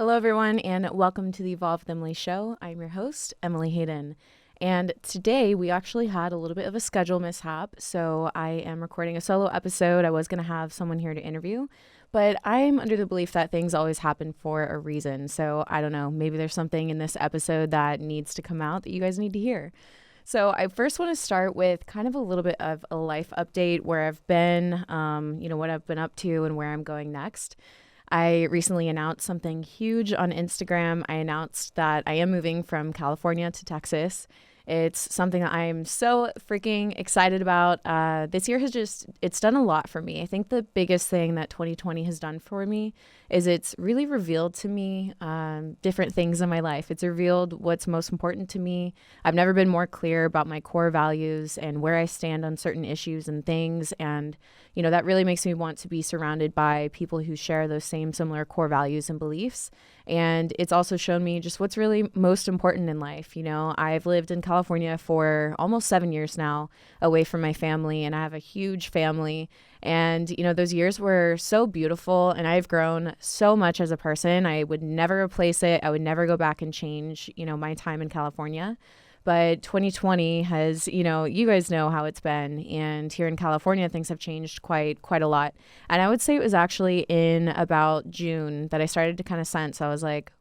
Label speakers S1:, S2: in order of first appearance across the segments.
S1: Hello, everyone, and welcome to the Evolve with Emily show. I'm your host, Emily Hayden. And today we actually had a little bit of a schedule mishap, so I am recording a solo episode. I was going to have someone here to interview, but I'm under the belief that things always happen for a reason. So I don't know, maybe there's something in this episode that needs to come out that you guys need to hear. So I first want to start with kind of a little bit of a life update where I've been, what I've been up to and where I'm going next. I recently announced something huge on Instagram. I announced that I am moving from California to Texas. It's something that I'm so freaking excited about. This year it's done a lot for me. I think the biggest thing that 2020 has done for me is it's really revealed to me different things in my life. It's revealed what's most important to me. I've never been more clear about my core values and where I stand on certain issues and things. And, that really makes me want to be surrounded by people who share those same similar core values and beliefs. And it's also shown me just what's really most important in life. I've lived in California for almost 7 years now, away from my family, and I have a huge family. And, those years were so beautiful, and I've grown so much as a person. I would never replace it. I would never go back and change, my time in California. But 2020 has, you guys know how it's been. And here in California, things have changed quite a lot. And I would say it was actually in about June that I started to kind of sense, I was like,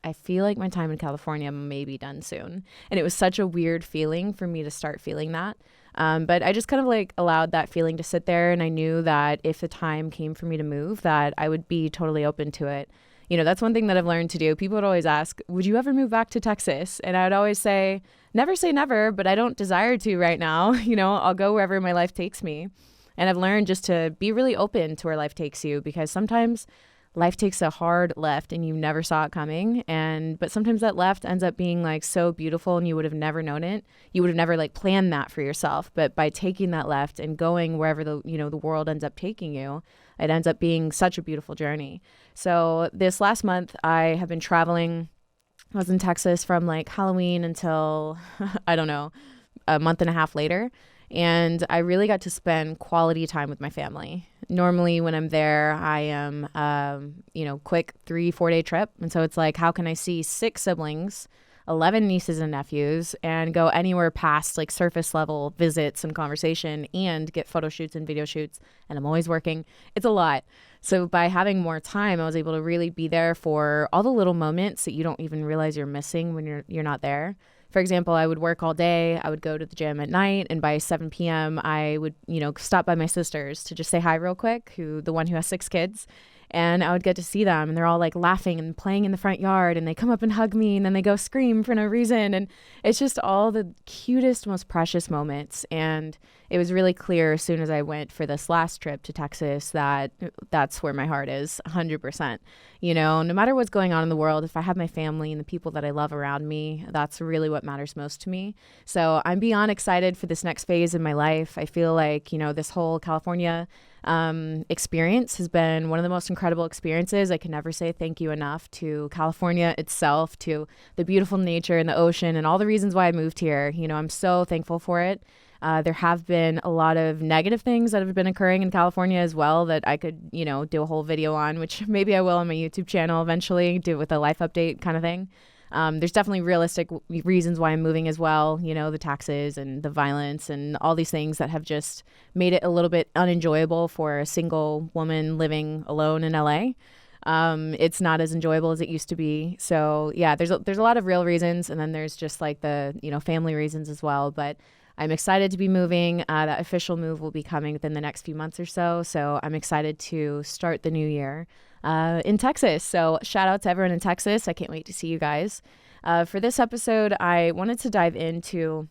S1: I feel like my time in California may be done soon. And it was such a weird feeling for me to start feeling that. But I just kind of allowed that feeling to sit there. And I knew that if the time came for me to move, that I would be totally open to it. That's one thing that I've learned to do. People would always ask, would you ever move back to Texas? And I would always say never, but I don't desire to right now. I'll go wherever my life takes me. And I've learned just to be really open to where life takes you, because sometimes life takes a hard left and you never saw it coming. But sometimes that left ends up being so beautiful and you would have never known it. You would have never planned that for yourself. But by taking that left and going wherever the world ends up taking you, it ends up being such a beautiful journey. So this last month I have been traveling. I was in Texas from Halloween until, I don't know, a month and a half later. And I really got to spend quality time with my family. Normally when I'm there, I am, quick 3-4 day trip. And so it's how can I see 6 siblings, 11 nieces and nephews, and go anywhere past surface level visits and conversation and get photo shoots and video shoots. And I'm always working. It's a lot. So by having more time, I was able to really be there for all the little moments that you don't even realize you're missing when you're not there. For example, I would work all day. I would go to the gym at night, and by 7 p.m. I would, stop by my sisters to just say hi real quick, the one who has 6 kids. And I would get to see them, and they're all laughing and playing in the front yard, and they come up and hug me, and then they go scream for no reason. And it's just all the cutest, most precious moments. And it was really clear as soon as I went for this last trip to Texas that that's where my heart is 100%. No matter what's going on in the world, if I have my family and the people that I love around me, that's really what matters most to me. So I'm beyond excited for this next phase in my life. I feel like, this whole California experience has been one of the most incredible experiences. I can never say thank you enough to California itself, to the beautiful nature and the ocean and all the reasons why I moved here. I'm so thankful for it. There have been a lot of negative things that have been occurring in California as well that I could, do a whole video on, which maybe I will on my YouTube channel eventually, do it with a life update kind of thing. There's definitely realistic reasons why I'm moving as well, the taxes and the violence and all these things that have just made it a little bit unenjoyable for a single woman living alone in LA. It's not as enjoyable as it used to be. So yeah, there's a lot of real reasons, and then there's just the family reasons as well. But I'm excited to be moving. That official move will be coming within the next few months or so. So I'm excited to start the new year in Texas. So shout out to everyone in Texas. I can't wait to see you guys. For this episode, I wanted to dive into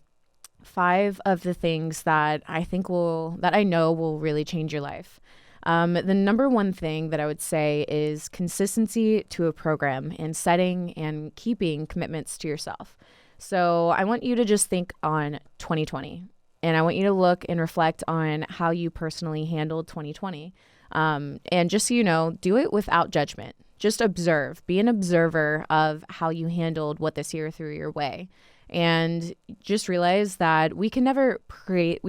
S1: 5 of the things that I know will really change your life. The number one thing that I would say is consistency to a program and setting and keeping commitments to yourself. So I want you to just think on 2020, and I want you to look and reflect on how you personally handled 2020. And just so you know, do it without judgment. Just observe. Be an observer of how you handled what this year threw your way. And just realize that we can never create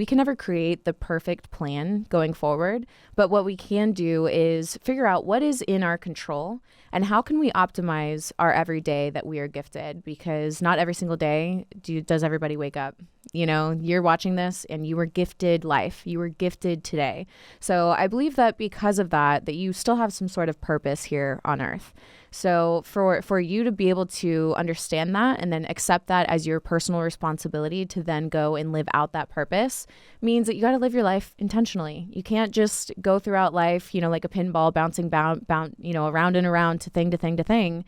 S1: the perfect plan going forward, but what we can do is figure out what is in our control and how can we optimize our everyday that we are gifted, because not every single day does everybody wake up. You're watching this and you were gifted life. You were gifted today. So I believe that because of that you still have some sort of purpose here on earth. So for you to be able to understand that and then accept that as your personal responsibility to then go and live out that purpose means that you got to live your life intentionally. You can't just go throughout life, like a pinball bouncing around and around to thing to thing to thing.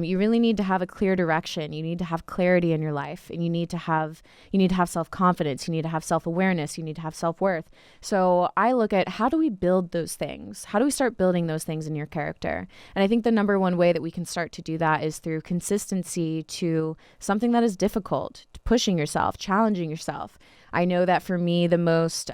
S1: You really need to have a clear direction. You need to have clarity in your life, and you need to have self-confidence. You need to have self-awareness. You need to have self-worth. So I look at, how do we build those things? How do we start building those things in your character? And I think the number one way that we can start to do that is through consistency to something that is difficult, pushing yourself, challenging yourself. I know that for me, the most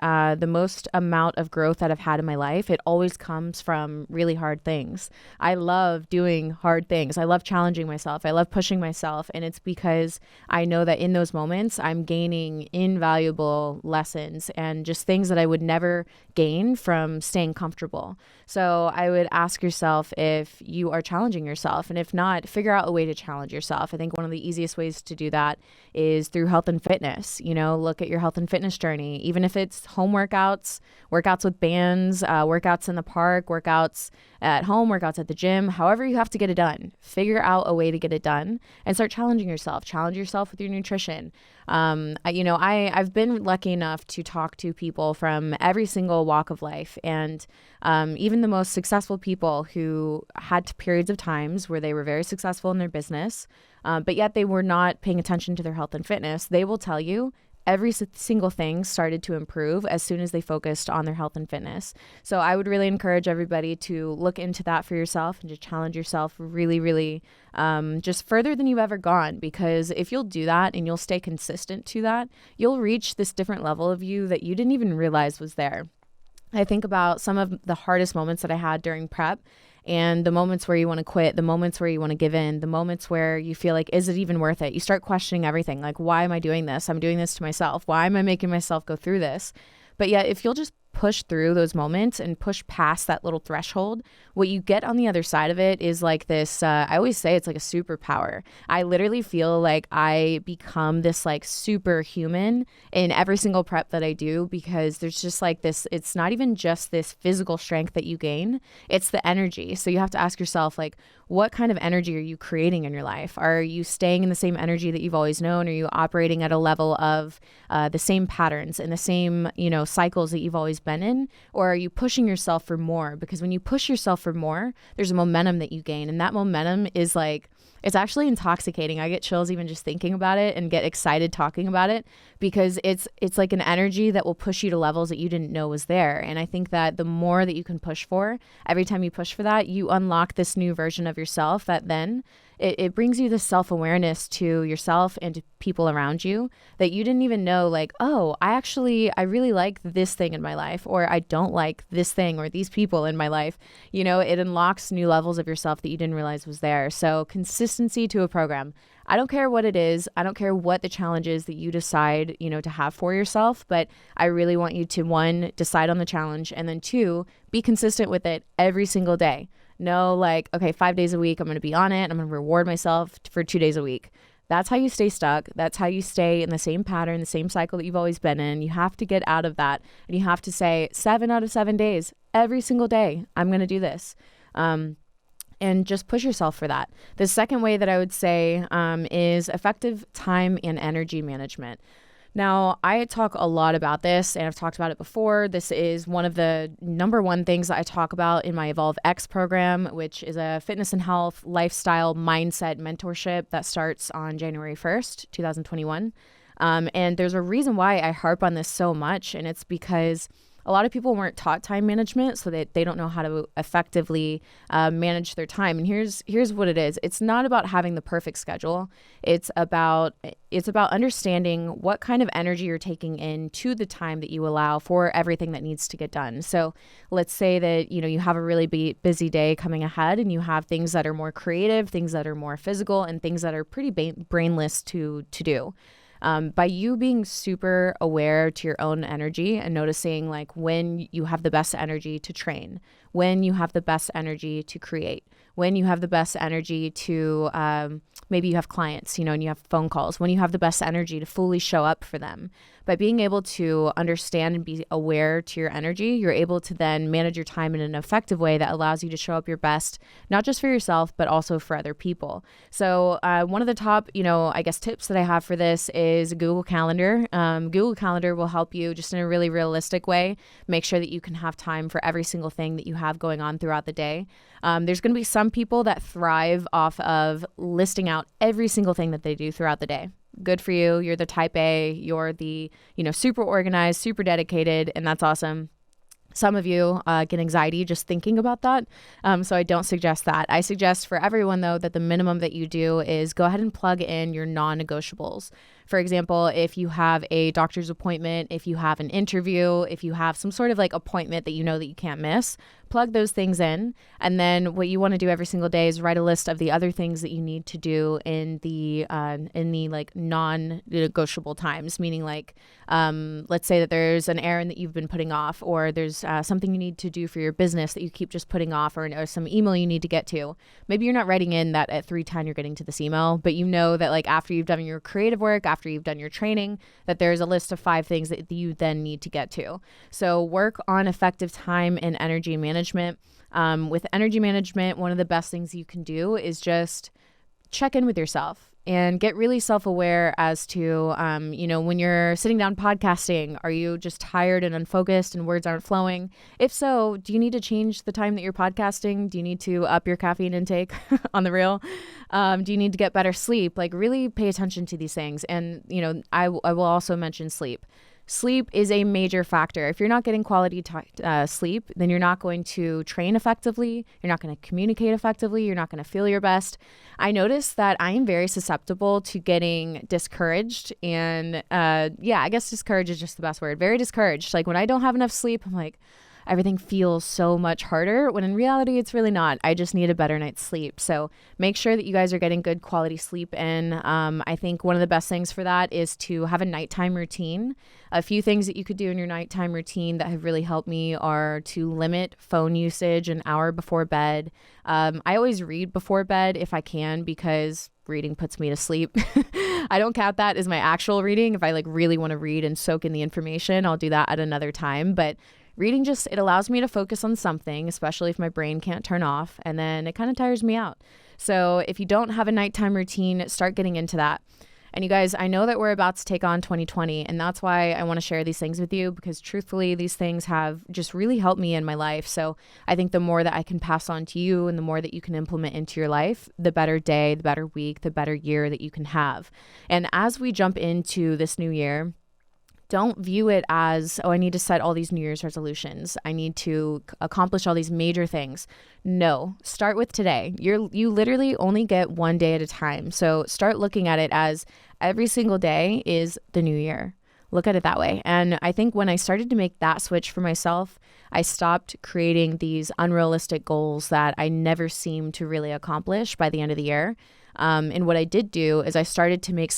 S1: amount of growth that I've had in my life, it always comes from really hard things. I love doing hard things. I love challenging myself. I love pushing myself. And it's because I know that in those moments, I'm gaining invaluable lessons and just things that I would never gain from staying comfortable. So I would ask yourself if you are challenging yourself. And if not, figure out a way to challenge yourself. I think one of the easiest ways to do that is through health and fitness. Look at your health and fitness journey, even if it's home workouts with bands, workouts in the park, workouts at home, workouts at the gym, however you have to get it done. Figure out a way to get it done and start challenging yourself. Challenge yourself with your nutrition. I've been lucky enough to talk to people from every single walk of life, and even the most successful people who had periods of times where they were very successful in their business, but yet they were not paying attention to their health and fitness. They will tell you every single thing started to improve as soon as they focused on their health and fitness. So I would really encourage everybody to look into that for yourself and just challenge yourself really, really just further than you've ever gone. Because if you'll do that and you'll stay consistent to that, you'll reach this different level of you that you didn't even realize was there. I think about some of the hardest moments that I had during prep, and the moments where you want to quit, the moments where you want to give in, the moments where you feel like, is it even worth it? You start questioning everything. Like, why am I doing this? I'm doing this to myself. Why am I making myself go through this? But yet, if you'll just push through those moments and push past that little threshold, what you get on the other side of it is like this, I always say it's like a superpower. I literally feel like I become this like superhuman in every single prep that I do, because there's just like this, it's not even just this physical strength that you gain, it's the energy. So you have to ask yourself, like, what kind of energy are you creating in your life? Are you staying in the same energy that you've always known? Are you operating at a level of the same patterns and the same, cycles that you've always been in? Or are you pushing yourself for more? Because when you push yourself for more, there's a momentum that you gain. And that momentum is like, it's actually intoxicating. I get chills even just thinking about it and get excited talking about it, because it's like an energy that will push you to levels that you didn't know was there. And I think that the more that you can push for, every time you push for that, you unlock this new version of yourself that then it brings you this self-awareness to yourself and to people around you that you didn't even know, like, oh, I really like this thing in my life, or I don't like this thing or these people in my life. It unlocks new levels of yourself that you didn't realize was there. So consistency to a program. I don't care what it is. I don't care what the challenge is that you decide, to have for yourself, but I really want you to, 1, decide on the challenge, and then 2, be consistent with it every single day. No, like, okay, 5 days a week, I'm going to be on it. I'm going to reward myself for 2 days a week. That's how you stay stuck. That's how you stay in the same pattern, the same cycle that you've always been in. You have to get out of that. And you have to say 7 out of 7 days, every single day, I'm going to do this. And just push yourself for that. The second way that I would say is effective time and energy management. Now, I talk a lot about this, and I've talked about it before. This is one of the number one things that I talk about in my Evolve X program, which is a fitness and health lifestyle mindset mentorship that starts on January 1st, 2021. And there's a reason why I harp on this so much, and it's because a lot of people weren't taught time management, so that they don't know how to effectively manage their time. And here's what it is. It's not about having the perfect schedule. It's about understanding what kind of energy you're taking into the time that you allow for everything that needs to get done. So let's say that, you have a really busy day coming ahead, and you have things that are more creative, things that are more physical, and things that are pretty brainless to do. By you being super aware to your own energy and noticing like when you have the best energy to train, when you have the best energy to create, when you have the best energy to maybe you have clients, and you have phone calls, when you have the best energy to fully show up for them. By being able to understand and be aware to your energy, you're able to then manage your time in an effective way that allows you to show up your best, not just for yourself, but also for other people. So one of the top, I guess tips that I have for this is Google Calendar. Google Calendar will help you just in a really realistic way, make sure that you can have time for every single thing that you have going on throughout the day. There's going to be some people that thrive off of listing out every single thing that they do throughout the day. Good for you. You're the type A, you're the, super organized, super dedicated, and that's awesome. Some of you get anxiety just thinking about that. So I don't suggest that. I suggest for everyone, though, that the minimum that you do is go ahead and plug in your non-negotiables. For example, if you have a doctor's appointment, if you have an interview, if you have some sort of like appointment that that you can't miss, plug those things in. And then what you want to do every single day is write a list of the other things that you need to do in the like non-negotiable times, meaning like, let's say that there's an errand that you've been putting off, or there's something you need to do for your business that you keep just putting off, or some email you need to get to. Maybe you're not writing in that at 3:10 you're getting to this email, but that like after you've done your creative work, after you've done your training, that there's a list of 5 things that you then need to get to. So work on effective time and energy management. With energy management, one of the best things you can do is just check in with yourself and get really self-aware as to, when you're sitting down podcasting, are you just tired and unfocused and words aren't flowing? If so, do you need to change the time that you're podcasting? Do you need to up your caffeine intake on the real? Do you need to get better sleep? Like really pay attention to these things. And, I will also mention sleep. Sleep is a major factor. If you're not getting quality sleep, then you're not going to train effectively. You're not going to communicate effectively. You're not going to feel your best. I noticed that I am very susceptible to getting discouraged. And I guess discouraged is just the best word. Very discouraged. Like when I don't have enough sleep, I'm like, everything feels so much harder, when in reality, it's really not. I just need a better night's sleep. So make sure that you guys are getting good quality sleep in. I think one of the best things for that is to have a nighttime routine. A few things that you could do in your nighttime routine that have really helped me are to limit phone usage an hour before bed. I always read before bed if I can, because reading puts me to sleep. I don't count that as my actual reading. If I really want to read and soak in the information, I'll do that at another time. But reading it allows me to focus on something, especially if my brain can't turn off, and then it kind of tires me out. So if you don't have a nighttime routine, start getting into that. And you guys, I know that we're about to take on 2020, and that's why I want to share these things with you, because truthfully, these things have just really helped me in my life. So I think the more that I can pass on to you and the more that you can implement into your life, the better day, the better week, the better year that you can have. And as we jump into this new year, don't view it as, I need to set all these New Year's resolutions. I need to accomplish all these major things. No, start with today. You literally only get one day at a time. So start looking at it as every single day is the new year. Look at it that way. And I think when I started to make that switch for myself, I stopped creating these unrealistic goals that I never seemed to really accomplish by the end of the year. And what I did do is I started to make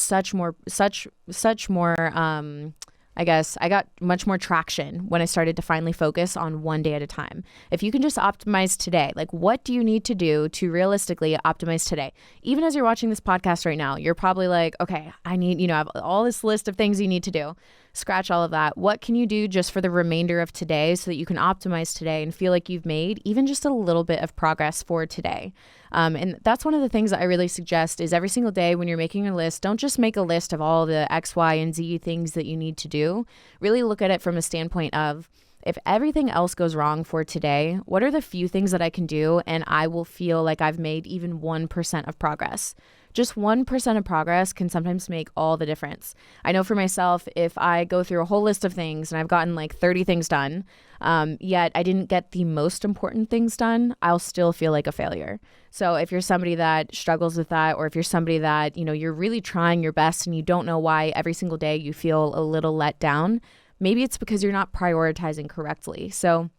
S1: I guess I got much more traction when I started to finally focus on one day at a time. If you can just optimize today, like what do you need to do to realistically optimize today? Even as you're watching this podcast right now, you're probably like, okay, I need, I have all this list of things you need to do. Scratch all of that. What can you do just for the remainder of today so that you can optimize today and feel like you've made even just a little bit of progress for today? And that's one of the things that I really suggest is every single day when you're making a list, don't just make a list of all the X, Y, and Z things that you need to do. Really look at it from a standpoint of, if everything else goes wrong for today, what are the few things that I can do and I will feel like I've made even 1% of progress? Just 1% of progress can sometimes make all the difference. I know for myself, if I go through a whole list of things and I've gotten like 30 things done, yet I didn't get the most important things done, I'll still feel like a failure. So if you're somebody that struggles with that, or if you're somebody that, you're really trying your best and you don't know why every single day you feel a little let down, maybe it's because you're not prioritizing correctly. So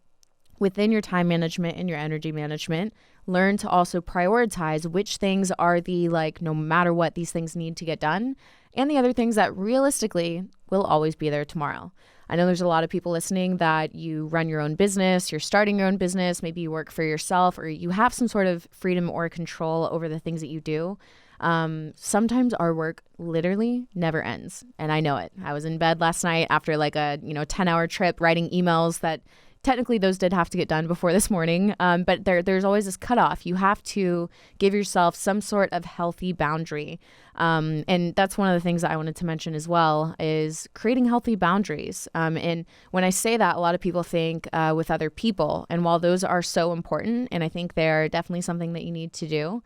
S1: within your time management and your energy management, learn to also prioritize which things are the no matter what, these things need to get done, and the other things that realistically will always be there tomorrow. I know there's a lot of people listening that you run your own business, you're starting your own business, maybe you work for yourself, or you have some sort of freedom or control over the things that you do. Sometimes our work literally never ends. And I know it. I was in bed last night after like a 10-hour trip writing emails that technically those did have to get done before this morning. But there's always this cutoff. You have to give yourself some sort of healthy boundary. And that's one of the things that I wanted to mention as well, is creating healthy boundaries. And when I say that, a lot of people think with other people. And while those are so important, and I think they're definitely something that you need to do,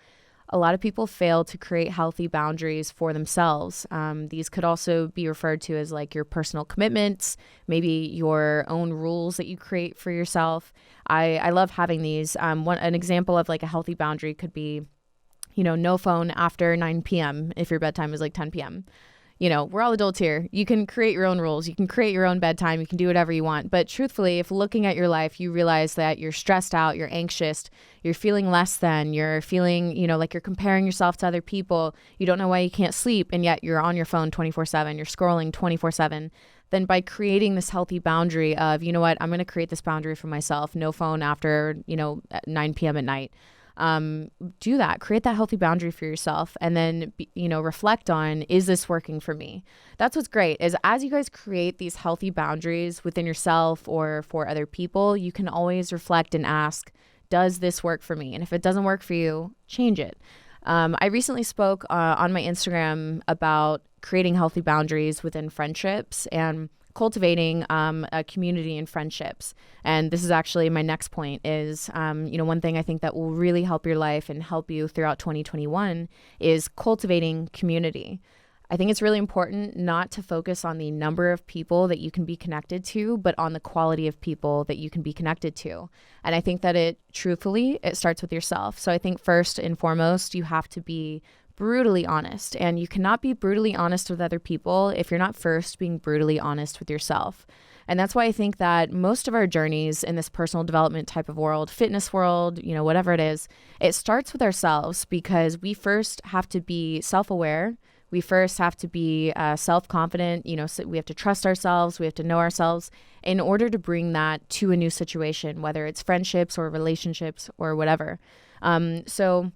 S1: a lot of people fail to create healthy boundaries for themselves. These could also be referred to as like your personal commitments, maybe your own rules that you create for yourself. I love having these. An example of like a healthy boundary could be, no phone after 9 p.m. if your bedtime is like 10 p.m. We're all adults here. You can create your own rules. You can create your own bedtime. You can do whatever you want. But truthfully, if looking at your life, you realize that you're stressed out, you're anxious, you're feeling less than, you're feeling, like you're comparing yourself to other people, you don't know why you can't sleep, and yet you're on your phone 24/7, you're scrolling 24/7, then by creating this healthy boundary of, you know what, I'm going to create this boundary for myself, no phone after, at 9 p.m. at night. Do that, create that healthy boundary for yourself, and then, reflect on, is this working for me? That's what's great, is as you guys create these healthy boundaries within yourself or for other people, you can always reflect and ask, does this work for me? And if it doesn't work for you, change it. I recently spoke on my Instagram about creating healthy boundaries within friendships and cultivating a community and friendships. And this is actually my next point is, one thing I think that will really help your life and help you throughout 2021 is cultivating community. I think it's really important not to focus on the number of people that you can be connected to, but on the quality of people that you can be connected to. And I think that it starts with yourself. So I think first and foremost, you have to be brutally honest, and you cannot be brutally honest with other people if you're not first being brutally honest with yourself. And that's why I think that most of our journeys in this personal development type of world, fitness world, whatever it is, it starts with ourselves, because we first have to be self-aware. We first have to be self-confident, so we have to trust ourselves, we have to know ourselves in order to bring that to a new situation, whether it's friendships or relationships or whatever. So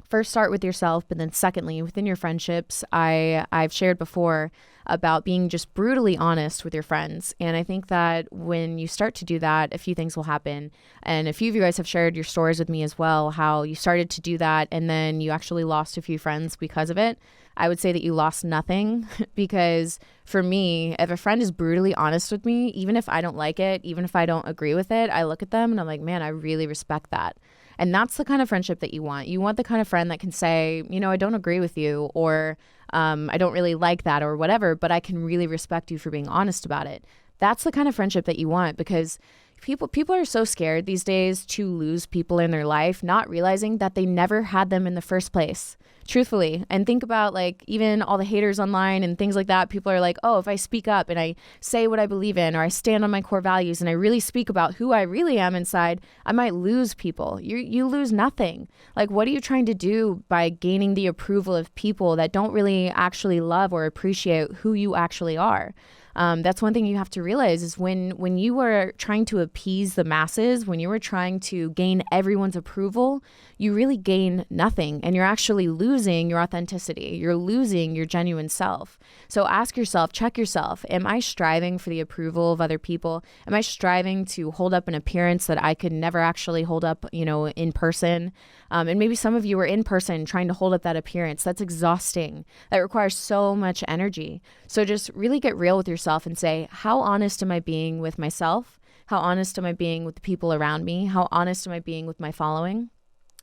S1: first start with yourself, but then secondly, within your friendships, I've shared before about being just brutally honest with your friends. And I think that when you start to do that, a few things will happen. And a few of you guys have shared your stories with me as well, how you started to do that and then you actually lost a few friends because of it. I would say that you lost nothing, because for me, if a friend is brutally honest with me, even if I don't like it, even if I don't agree with it, I look at them and I'm like, man, I really respect that. And that's the kind of friendship that you want. You want the kind of friend that can say, I don't agree with you, or I don't really like that or whatever, but I can really respect you for being honest about it. That's the kind of friendship that you want, because people are so scared these days to lose people in their life, not realizing that they never had them in the first place. Truthfully. And think about like even all the haters online and things like that. People are like, oh, if I speak up and I say what I believe in, or I stand on my core values and I really speak about who I really am inside, I might lose people. You lose nothing. Like, what are you trying to do by gaining the approval of people that don't really actually love or appreciate who you actually are? That's one thing you have to realize is when you were trying to appease the masses, when you were trying to gain everyone's approval, you really gain nothing, and you're actually losing your authenticity. You're losing your genuine self. So ask yourself, check yourself. Am I striving for the approval of other people? Am I striving to hold up an appearance that I could never actually hold up, in person? And maybe some of you are in person trying to hold up that appearance. That's exhausting. That requires so much energy. So just really get real with yourself and say, how honest am I being with myself? How honest am I being with the people around me? How honest am I being with my following?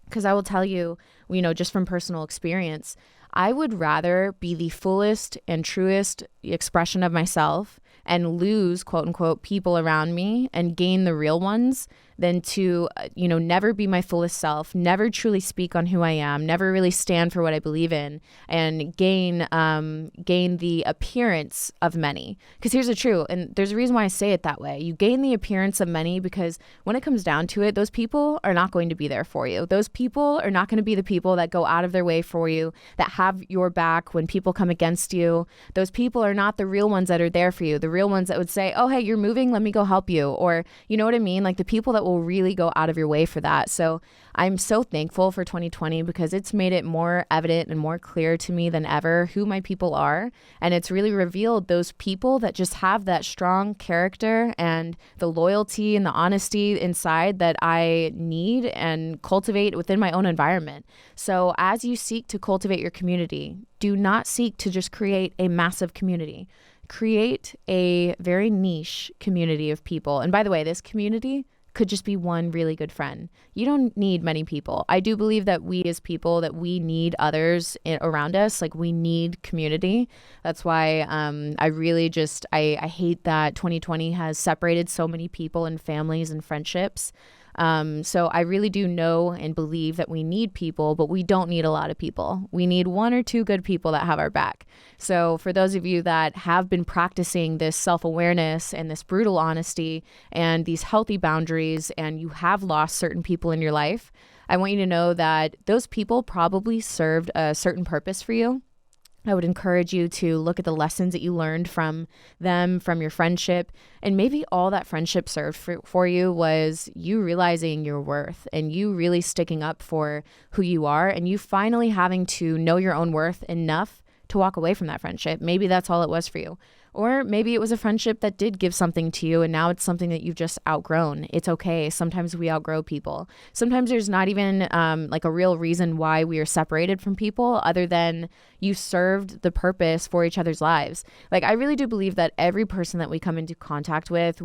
S1: Because I will tell you, just from personal experience, I would rather be the fullest and truest expression of myself and lose, quote unquote, people around me and gain the real ones than to, never be my fullest self, never truly speak on who I am, never really stand for what I believe in, and gain the appearance of many. Because here's the truth, and there's a reason why I say it that way. You gain the appearance of many because when it comes down to it, those people are not going to be there for you. Those people are not going to be the people that go out of their way for you, that have your back when people come against you. Those people are not the real ones that are there for you. The real ones that would say, oh, hey, you're moving, let me go help you. Or, you know what I mean? Like the people that will really go out of your way for that. So I'm so thankful for 2020 because it's made it more evident and more clear to me than ever who my people are. And it's really revealed those people that just have that strong character and the loyalty and the honesty inside that I need and cultivate within my own environment. So as you seek to cultivate your community, do not seek to just create a massive community. Create a very niche community of people. And by the way, this community could just be one really good friend. You don't need many people. I do believe that we as people, that we need others around us. Like we need community. That's why I really just, I hate that 2020 has separated so many people and families and friendships. So I really do know and believe that we need people, but we don't need a lot of people. We need one or two good people that have our back. So for those of you that have been practicing this self-awareness and this brutal honesty and these healthy boundaries, and you have lost certain people in your life, I want you to know that those people probably served a certain purpose for you. I would encourage you to look at the lessons that you learned from them, from your friendship. And maybe all that friendship served for you was you realizing your worth and you really sticking up for who you are and you finally having to know your own worth enough to walk away from that friendship. Maybe that's all it was for you. Or maybe it was a friendship that did give something to you and now it's something that you've just outgrown. It's okay. Sometimes we outgrow people. Sometimes there's not even like a real reason why we are separated from people other than you served the purpose for each other's lives. Like I really do believe that every person that we come into contact with,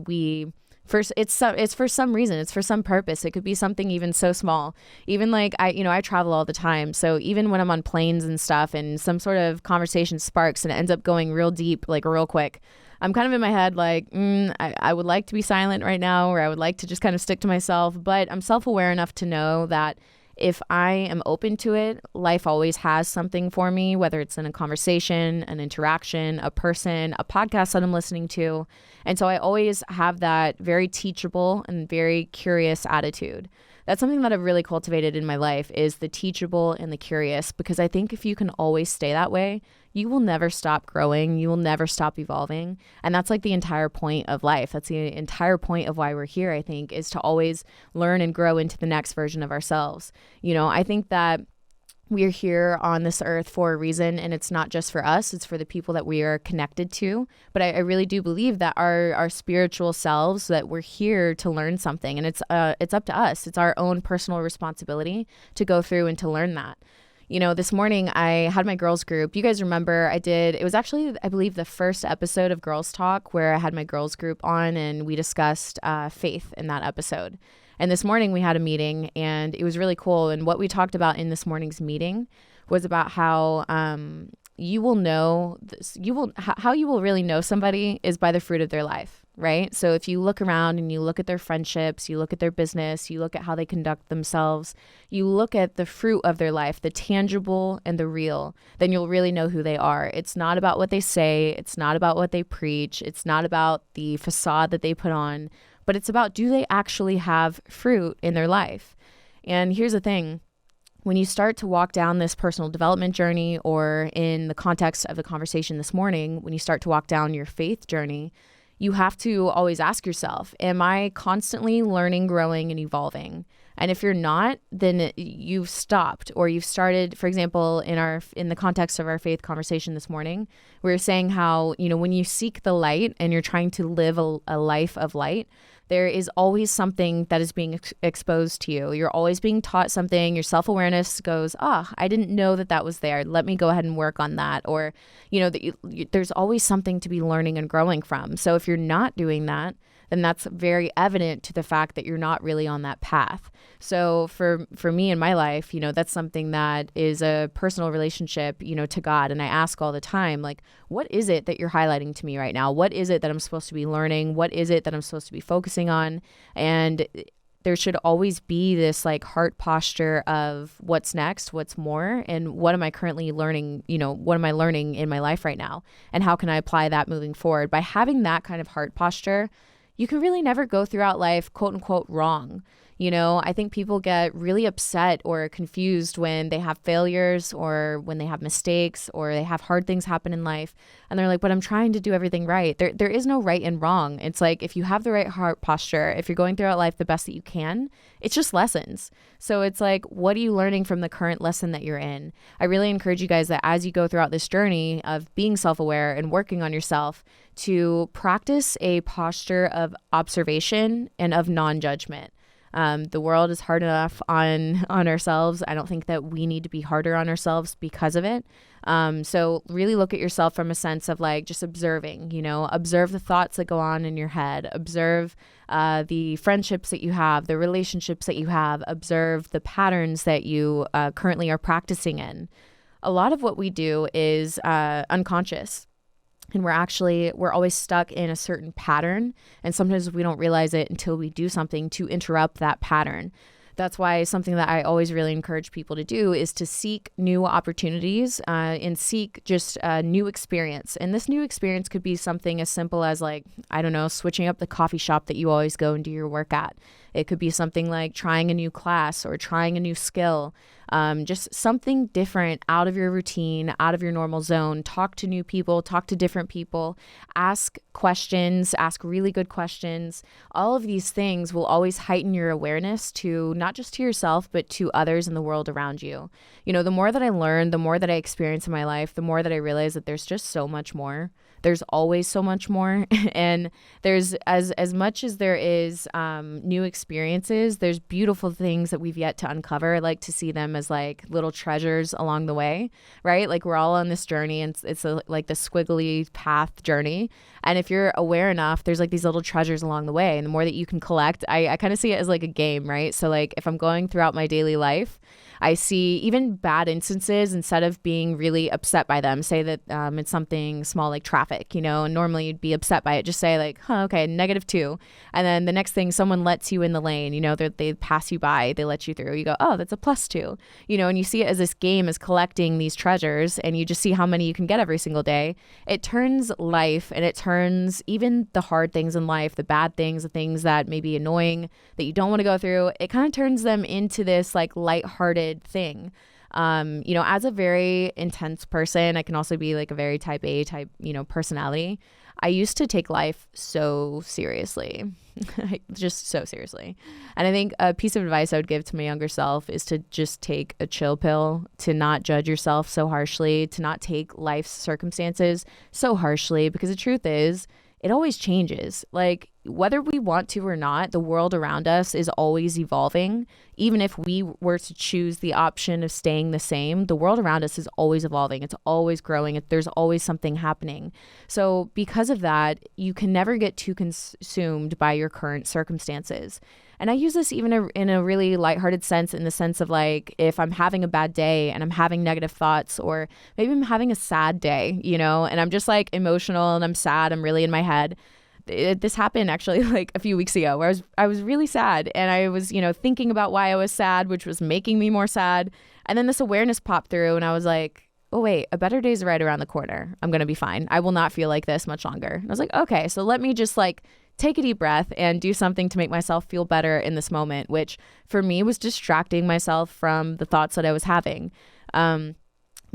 S1: it's for some reason, it's for some purpose. It could be something even so small. Even like I travel all the time. So even when I'm on planes and stuff and some sort of conversation sparks and it ends up going real deep, like real quick, I'm kind of in my head like, I would like to be silent right now, or I would like to just kind of stick to myself. But I'm self-aware enough to know that if I am open to it, life always has something for me, whether it's in a conversation, an interaction, a person, a podcast that I'm listening to. And so I always have that very teachable and very curious attitude. That's something that I've really cultivated in my life is the teachable and the curious, because I think if you can always stay that way, you will never stop growing. You will never stop evolving. And that's like the entire point of life. That's the entire point of why we're here, I think, is to always learn and grow into the next version of ourselves. I think that we're here on this earth for a reason, and it's not just for us, it's for the people that we are connected to. But I really do believe that our spiritual selves, that we're here to learn something, and it's up to us. It's our own personal responsibility to go through and to learn that. This morning I had my girls group. You guys remember it was actually, I believe, the first episode of Girls Talk where I had my girls group on and we discussed faith in that episode. And this morning we had a meeting and it was really cool. And what we talked about in this morning's meeting was about how you will know this, how you will really know somebody is by the fruit of their life, right? So if you look around and you look at their friendships, you look at their business, you look at how they conduct themselves, you look at the fruit of their life, the tangible and the real, then you'll really know who they are. It's not about what they say. It's not about what they preach. It's not about the facade that they put on, but it's about, do they actually have fruit in their life? And here's the thing. When you start to walk down this personal development journey, or in the context of the conversation this morning, when you start to walk down your faith journey, you have to always ask yourself, am I constantly learning, growing, and evolving? And if you're not, then you've stopped, or you've started. For example, in the context of our faith conversation this morning, we were saying how, when you seek the light and you're trying to live a life of light, there is always something that is being exposed to you. You're always being taught something. Your self-awareness goes, I didn't know that was there. Let me go ahead and work on that. Or, there's always something to be learning and growing from. So if you're not doing that, then that's very evident to the fact that you're not really on that path. So for me in my life, that's something that is a personal relationship, to God. And I ask all the time, like, what is it that you're highlighting to me right now? What is it that I'm supposed to be learning? What is it that I'm supposed to be focusing on? And there should always be this like heart posture of what's next, what's more, and what am I currently learning? What am I learning in my life right now? And how can I apply that moving forward? By having that kind of heart posture, you can really never go throughout life, quote unquote, wrong. I think people get really upset or confused when they have failures or when they have mistakes or they have hard things happen in life. And they're like, but I'm trying to do everything right. There is no right and wrong. It's like, if you have the right heart posture, if you're going throughout life the best that you can, it's just lessons. So it's like, what are you learning from the current lesson that you're in? I really encourage you guys that as you go throughout this journey of being self-aware and working on yourself, to practice a posture of observation and of non-judgment. The world is hard enough on ourselves. I don't think that we need to be harder on ourselves because of it. So really look at yourself from a sense of like just observing, observe the thoughts that go on in your head, observe the friendships that you have, the relationships that you have, observe the patterns that you currently are practicing in. A lot of what we do is unconscious. And we're always stuck in a certain pattern. And sometimes we don't realize it until we do something to interrupt that pattern. That's why something that I always really encourage people to do is to seek new opportunities and seek just a new experience. And this new experience could be something as simple as like, I don't know, switching up the coffee shop that you always go and do your work at. It could be something like trying a new class or trying a new skill, just something different out of your routine, out of your normal zone. Talk to new people, talk to different people, ask questions, ask really good questions. All of these things will always heighten your awareness to not just to yourself, but to others in the world around you. The more that I learn, the more that I experience in my life, the more that I realize that there's just so much more. There's always so much more. And there's as much as there is new experiences, there's beautiful things that we've yet to uncover. I like to see them as like little treasures along the way, right? Like we're all on this journey and it's like the squiggly path journey. And if you're aware enough, there's like these little treasures along the way. And the more that you can collect, I kind of see it as like a game, right? So like if I'm going throughout my daily life, I see even bad instances, instead of being really upset by them, say that it's something small like traffic, and normally you'd be upset by it. Just say like, okay, -2. And then the next thing, someone lets you in the lane, they pass you by, they let you through. You go, oh, that's a +2, and you see it as this game is collecting these treasures and you just see how many you can get every single day. It turns life and it turns even the hard things in life, the bad things, the things that may be annoying that you don't want to go through. It kind of turns them into this like lighthearted thing. As a very intense person, I can also be like a very type A type, personality. I used to take life so seriously, just so seriously. And I think a piece of advice I would give to my younger self is to just take a chill pill, to not judge yourself so harshly, to not take life's circumstances so harshly, because the truth is, it always changes. Like whether we want to or not, the world around us is always evolving. Even if we were to choose the option of staying the same, the world around us is always evolving. It's always growing. There's always something happening. So because of that, you can never get too consumed by your current circumstances. And I use this even in a really lighthearted sense, in the sense of like, if I'm having a bad day and I'm having negative thoughts, or maybe I'm having a sad day, and I'm just like emotional and I'm sad, I'm really in my head. This happened actually like a few weeks ago where I was really sad and I was, thinking about why I was sad, which was making me more sad. And then this awareness popped through and I was like, oh wait, a better day's right around the corner. I'm going to be fine. I will not feel like this much longer. And I was like, okay, so let me just like take a deep breath and do something to make myself feel better in this moment, which for me was distracting myself from the thoughts that I was having.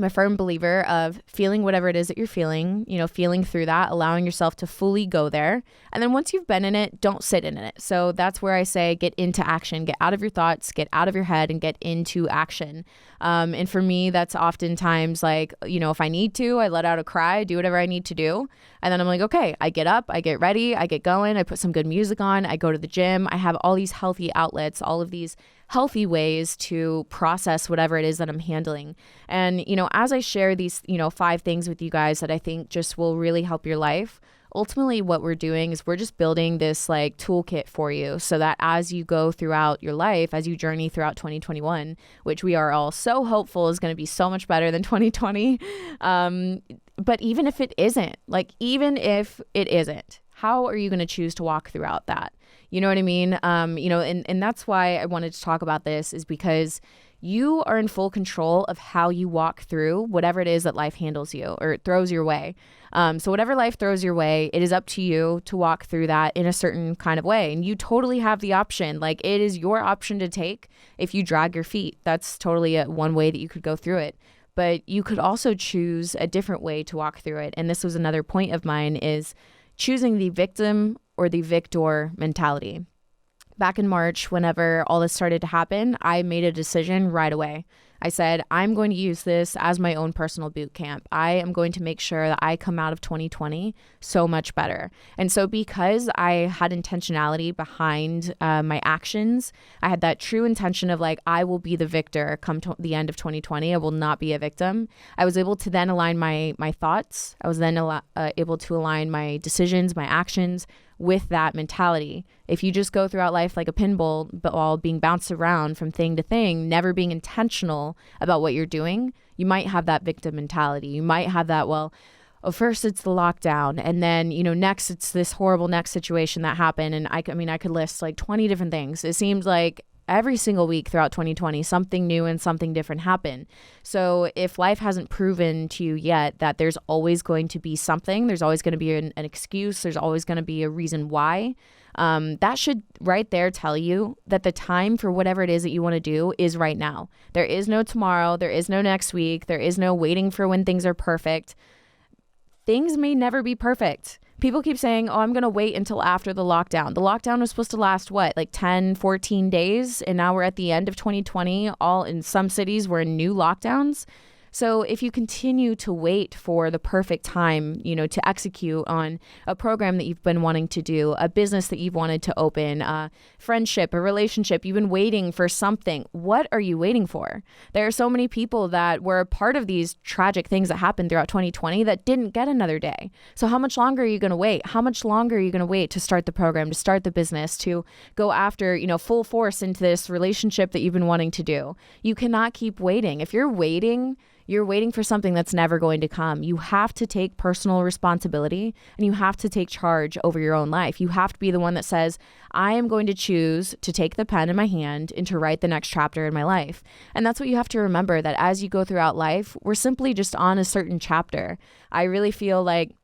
S1: I'm a firm believer of feeling whatever it is that you're feeling, feeling through that, allowing yourself to fully go there. And then once you've been in it, don't sit in it. So that's where I say get into action, get out of your thoughts, get out of your head and get into action. And for me, that's oftentimes like, if I need to, I let out a cry, do whatever I need to do. And then I'm like, okay, I get up, I get ready, I get going, I put some good music on, I go to the gym. I have all these healthy outlets, all of these healthy ways to process whatever it is that I'm handling. And, as I share these, 5 things with you guys that I think just will really help your life, ultimately what we're doing is we're just building this like toolkit for you so that as you go throughout your life, as you journey throughout 2021, which we are all so hopeful is going to be so much better than 2020. But even if it isn't, how are you going to choose to walk throughout that? You know what I mean? And that's why I wanted to talk about this, is because you are in full control of how you walk through whatever it is that life handles you or throws your way. So whatever life throws your way, it is up to you to walk through that in a certain kind of way. And you totally have the option. Like, it is your option to take if you drag your feet. That's totally one way that you could go through it. But you could also choose a different way to walk through it. And this was another point of mine, is choosing the victim or the victor mentality. Back in March, whenever all this started to happen, I made a decision right away. I said, I'm going to use this as my own personal boot camp. I am going to make sure that I come out of 2020 so much better. And so because I had intentionality behind my actions, I had that true intention of like, I will be the victor come to the end of 2020. I will not be a victim. I was able to then align my thoughts. I was then able to align my decisions, my actions with that mentality. If you just go throughout life like a pinball ball being bounced around from thing to thing, never being intentional about what you're doing, you might have that victim mentality. You might have that, first it's the lockdown, and then, next it's this horrible next situation that happened. And I could list like 20 different things. It seems like every single week throughout 2020, something new and something different happened. So if life hasn't proven to you yet that there's always going to be something, there's always going to be an excuse, there's always going to be a reason why, that should right there tell you that the time for whatever it is that you want to do is right now. There is no tomorrow. There is no next week. There is no waiting for when things are perfect. Things may never be perfect. People keep saying, I'm going to wait until after the lockdown. The lockdown was supposed to last, 10, 14 days? And now we're at the end of 2020. All in some cities, we're in new lockdowns. So if you continue to wait for the perfect time, to execute on a program that you've been wanting to do, a business that you've wanted to open, a friendship, a relationship, you've been waiting for something. What are you waiting for? There are so many people that were a part of these tragic things that happened throughout 2020 that didn't get another day. So how much longer are you going to wait? How much longer are you going to wait to start the program, to start the business, to go after, full force into this relationship that you've been wanting to do? You cannot keep waiting. If you're waiting for something that's never going to come. You have to take personal responsibility, and you have to take charge over your own life. You have to be the one that says, I am going to choose to take the pen in my hand and to write the next chapter in my life. And that's what you have to remember, that as you go throughout life, we're simply just on a certain chapter. I really feel like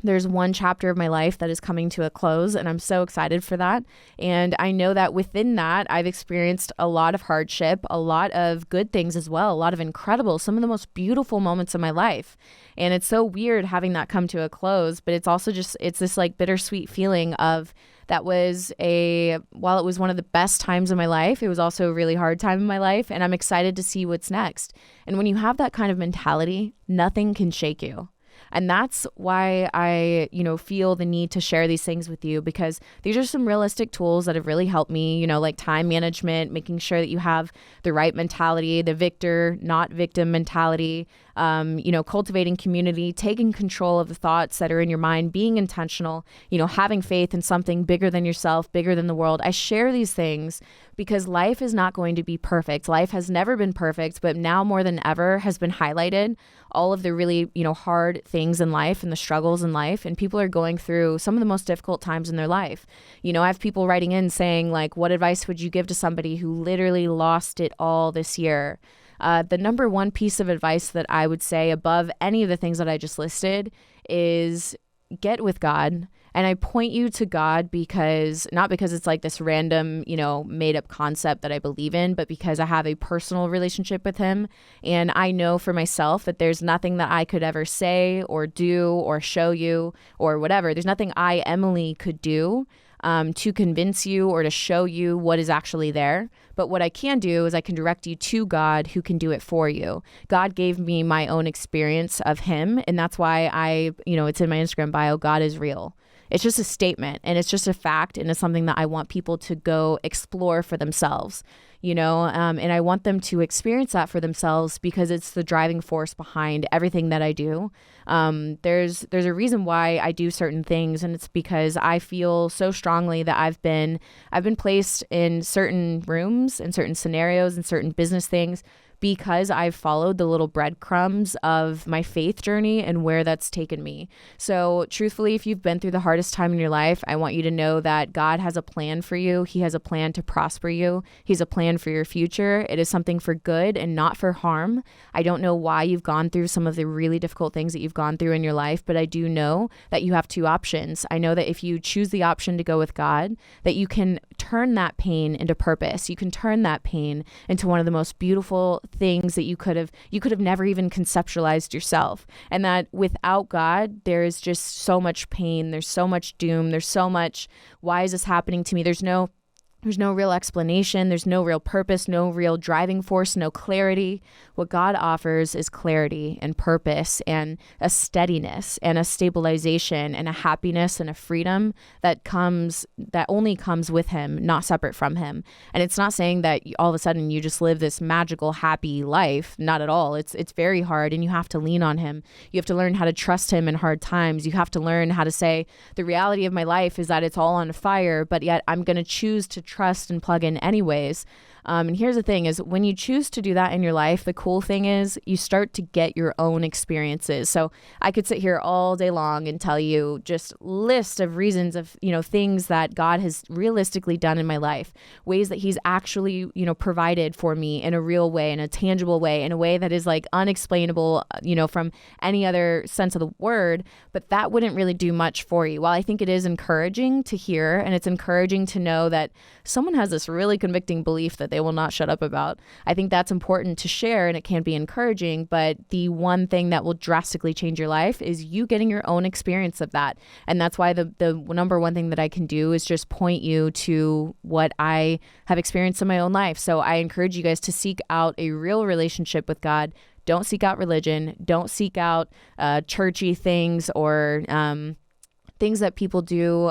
S1: there's one chapter of my life that is coming to a close, and I'm so excited for that. And I know that within that, I've experienced a lot of hardship, a lot of good things as well, a lot of incredible, some of the most beautiful moments of my life. And it's so weird having that come to a close, but it's also it's this like bittersweet feeling of while it was one of the best times of my life, it was also a really hard time in my life, and I'm excited to see what's next. And when you have that kind of mentality, nothing can shake you. And that's why I, feel the need to share these things with you, because these are some realistic tools that have really helped me, like time management, making sure that you have the right mentality, the victor, not victim mentality, cultivating community, taking control of the thoughts that are in your mind, being intentional, having faith in something bigger than yourself, bigger than the world. I share these things because life is not going to be perfect. Life has never been perfect, but now more than ever has been highlighted all of the really, hard things in life and the struggles in life. And people are going through some of the most difficult times in their life. I have people writing in saying, like, what advice would you give to somebody who literally lost it all this year? The number one piece of advice that I would say above any of the things that I just listed is get with God. And I point you to God not because it's like this random, made up concept that I believe in, but because I have a personal relationship with him. And I know for myself that there's nothing that I could ever say or do or show you or whatever. There's nothing I, Emily, could do to convince you or to show you what is actually there. But what I can do is I can direct you to God, who can do it for you. God gave me my own experience of him. And that's why it's in my Instagram bio, God is real. It's just a statement, and it's just a fact, and it's something that I want people to go explore for themselves, and I want them to experience that for themselves because it's the driving force behind everything that I do. There's a reason why I do certain things, and it's because I feel so strongly that I've been placed in certain rooms, in certain scenarios, in certain business things, because I've followed the little breadcrumbs of my faith journey and where that's taken me. So truthfully, if you've been through the hardest time in your life, I want you to know that God has a plan for you. He has a plan to prosper you. He's a plan for your future. It is something for good and not for harm. I don't know why you've gone through some of the really difficult things that you've gone through in your life, but I do know that you have two options. I know that if you choose the option to go with God, that you can turn that pain into purpose. You can turn that pain into one of the most beautiful things that you could have never even conceptualized yourself. And that without God, there is just so much pain. There's so much doom. There's so much, why is this happening to me? There's no real explanation. There's no real purpose, no real driving force, no clarity. What God offers is clarity and purpose and a steadiness and a stabilization and a happiness and a freedom that only comes with him, not separate from him. And it's not saying that all of a sudden you just live this magical, happy life. Not at all. It's very hard, and you have to lean on him. You have to learn how to trust him in hard times. You have to learn how to say, the reality of my life is that it's all on fire, but yet I'm going to choose to trust and plug in anyways. And here's the thing is, when you choose to do that in your life, the cool thing is you start to get your own experiences. So I could sit here all day long and tell you just list of reasons of, things that God has realistically done in my life, ways that he's actually, provided for me in a real way, in a tangible way, in a way that is like unexplainable, from any other sense of the word. But that wouldn't really do much for you. While I think it is encouraging to hear, and it's encouraging to know that someone has this really convicting belief that they will not shut up about, I think that's important to share, and it can be encouraging. But the one thing that will drastically change your life is you getting your own experience of that. And that's why the number one thing that I can do is just point you to what I have experienced in my own life. So I encourage you guys to seek out a real relationship with God. Don't seek out religion. Don't seek out churchy things or things that people do,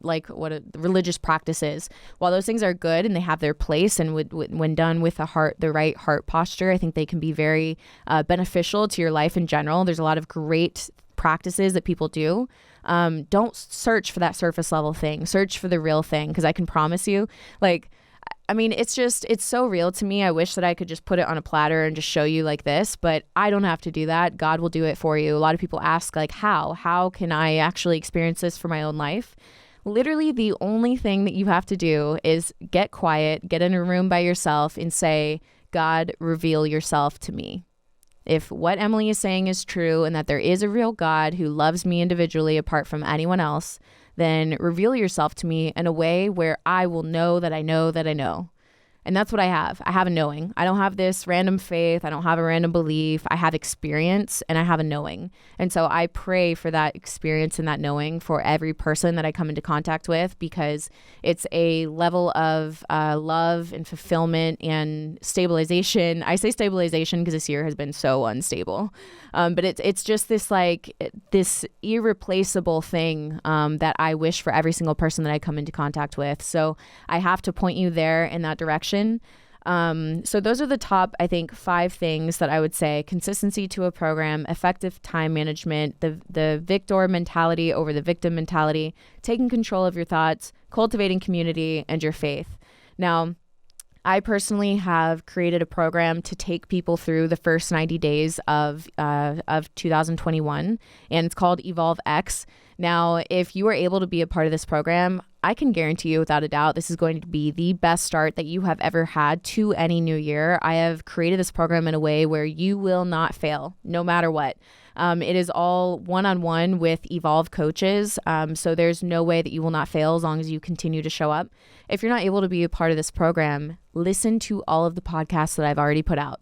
S1: like religious practices. While those things are good and they have their place, and when done with the right heart posture, I think they can be very beneficial to your life in general. There's a lot of great practices that people do. Don't search for that surface level thing. Search for the real thing, because I can promise you, it's so real to me. I wish that I could just put it on a platter and just show you like this, but I don't have to do that. God will do it for you. A lot of people ask, how can I actually experience this for my own life? Literally, the only thing that you have to do is get quiet, get in a room by yourself and say, God, reveal yourself to me. If what Emily is saying is true, and that there is a real God who loves me individually apart from anyone else, then reveal yourself to me in a way where I will know that I know that I know. And that's what I have. I have a knowing. I don't have this random faith. I don't have a random belief. I have experience, and I have a knowing. And so I pray for that experience and that knowing for every person that I come into contact with, because it's a level of love and fulfillment and stabilization. I say stabilization because this year has been so unstable. But it's just this irreplaceable thing that I wish for every single person that I come into contact with. So I have to point you there in that direction. So those are the top, I think, 5 things that I would say: consistency to a program, effective time management, the victor mentality over the victim mentality, taking control of your thoughts, cultivating community, and your faith. Now, I personally have created a program to take people through the first 90 days of 2021, and it's called Evolve X. Now, if you are able to be a part of this program, I can guarantee you without a doubt, this is going to be the best start that you have ever had to any new year. I have created this program in a way where you will not fail, no matter what. It is all one-on-one with Evolve coaches. So there's no way that you will not fail as long as you continue to show up. If you're not able to be a part of this program, listen to all of the podcasts that I've already put out,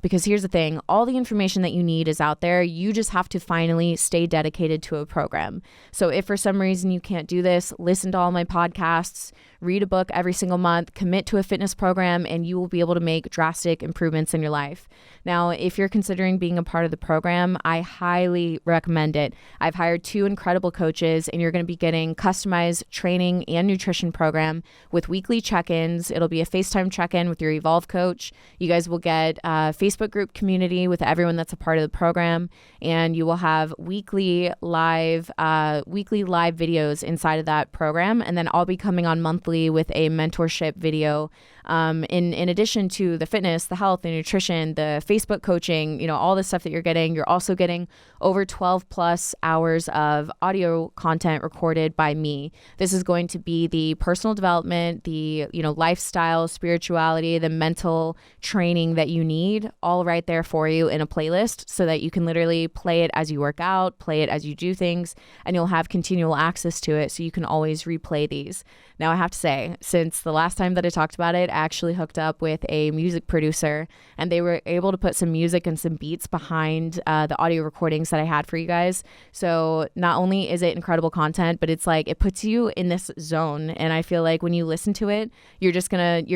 S1: Because here's the thing, all the information that you need is out there. You just have to finally stay dedicated to a program. So if for some reason you can't do this, listen to all my podcasts, read a book every single month, commit to a fitness program, and you will be able to make drastic improvements in your life. Now, if you're considering being a part of the program, I highly recommend it. I've hired 2 incredible coaches, and you're going to be getting customized training and nutrition program with weekly check-ins. It'll be a FaceTime check-in with your Evolve coach. You guys will get a Facebook group community with everyone that's a part of the program, and you will have weekly live videos inside of that program. And then I'll be coming on monthly with a mentorship video. In addition to the fitness, the health, the nutrition, the Facebook coaching, all the stuff that you're also getting over 12 plus hours of audio content recorded by me. This is going to be the personal development, the, lifestyle, spirituality, the mental training that you need all right there for you in a playlist so that you can literally play it as you work out, play it as you do things, and you'll have continual access to it so you can always replay these. Now, I have to say, since the last time that I talked about it, I actually hooked up with a music producer, and they were able to put some music and some beats behind the audio recordings that I had for you guys. So not only is it incredible content, but it's like it puts you in this zone. And I feel like when you listen to it, you're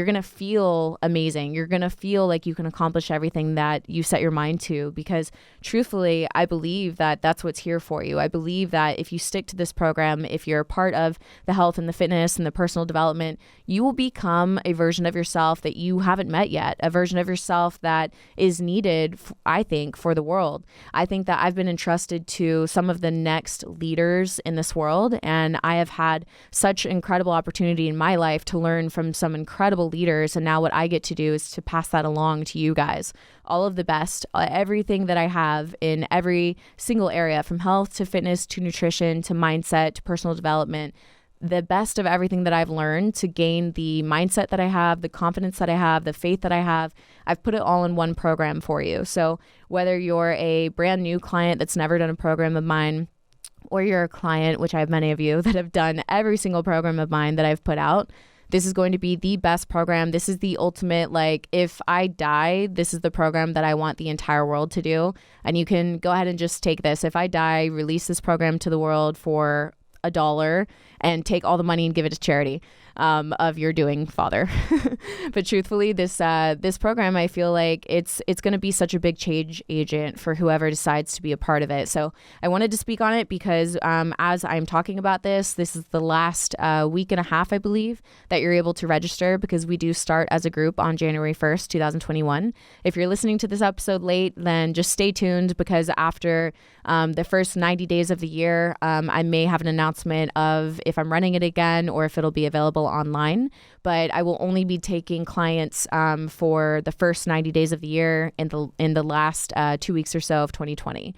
S1: gonna feel amazing. You're gonna feel like you can accomplish everything that you set your mind to, because truthfully, I believe that that's what's here for you. I believe that if you stick to this program, if you're a part of the health and the fitness and the personal development, you will become a version of yourself that you haven't met yet, a version of yourself that is needed, I think, for the world. I think that I've been entrusted to some of the next leaders in this world, and I have had such incredible opportunity in my life to learn from some incredible leaders, and now what I get to do is to pass that along to you guys. All of the best, everything that I have in every single area, from health to fitness to nutrition to mindset to personal development, the best of everything that I've learned to gain the mindset that I have, the confidence that I have, the faith that I have, I've put it all in one program for you. So whether you're a brand new client that's never done a program of mine, or you're a client, which I have many of you that have done every single program of mine that I've put out, this is going to be the best program. This is the ultimate, if I die, this is the program that I want the entire world to do. And you can go ahead and just take this. If I die, release this program to the world for $1 and take all the money and give it to charity of your doing, Father. But truthfully, this program, I feel like it's going to be such a big change agent for whoever decides to be a part of it. So I wanted to speak on it because as I'm talking about this is the last week and a half, I believe, that you're able to register, because we do start as a group on January 1st, 2021. If you're listening to this episode late, then just stay tuned, because after the first 90 days of the year, I may have an announcement of if I'm running it again or if it'll be available online. But I will only be taking clients for the first 90 days of the year in the last 2 weeks or so of 2020.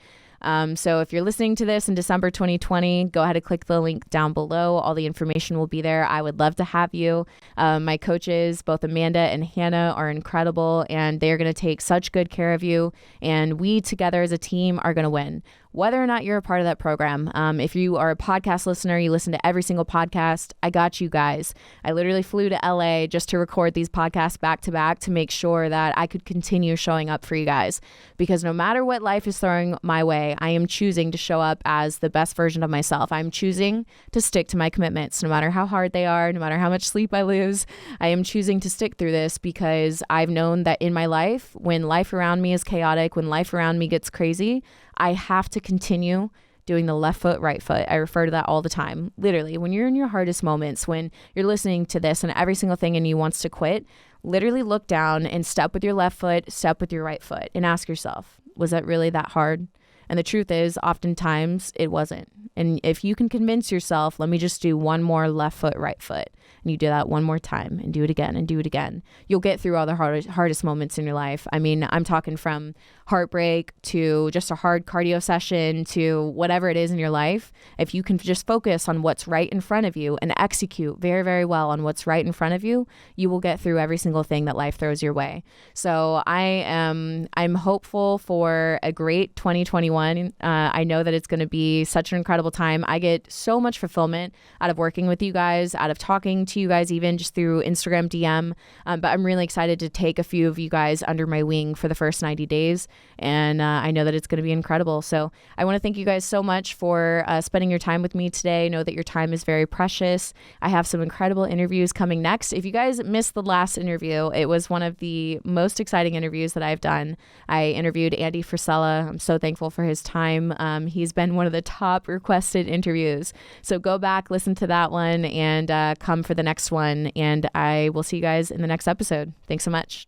S1: So if you're listening to this in December 2020, go ahead and click the link down below. All the information will be there. I would love to have you. My coaches, both Amanda and Hannah, are incredible, and they're going to take such good care of you. And we together as a team are going to win. Whether or not you're a part of that program, if you are a podcast listener, you listen to every single podcast, I got you guys. I literally flew to LA just to record these podcasts back to back to make sure that I could continue showing up for you guys. Because no matter what life is throwing my way, I am choosing to show up as the best version of myself. I'm choosing to stick to my commitments, no matter how hard they are, no matter how much sleep I lose. I am choosing to stick through this because I've known that in my life, when life around me is chaotic, when life around me gets crazy, I have to continue doing the left foot, right foot. I refer to that all the time. Literally, when you're in your hardest moments, when you're listening to this and every single thing in you wants to quit, literally look down and step with your left foot, step with your right foot, and ask yourself, was that really that hard? And the truth is, oftentimes it wasn't. And if you can convince yourself, let me just do one more left foot, right foot, and you do that one more time and do it again and do it again, you'll get through all the hardest moments in your life. I mean, I'm talking from heartbreak to just a hard cardio session to whatever it is in your life, if you can just focus on what's right in front of you and execute very, very well on what's right in front of you, you will get through every single thing that life throws your way. So I'm hopeful for a great 2021. I know that it's going to be such an incredible time. I get so much fulfillment out of working with you guys, out of talking to you guys, even just through Instagram DM. But I'm really excited to take a few of you guys under my wing for the first 90 days. And I know that it's going to be incredible. So I want to thank you guys so much for spending your time with me today. I know that your time is very precious. I have some incredible interviews coming next. If you guys missed the last interview, it was one of the most exciting interviews that I've done. I interviewed Andy Frisella. I'm so thankful for his time. He's been one of the top requested interviews. So go back, listen to that one, and come for the next one. And I will see you guys in the next episode. Thanks so much.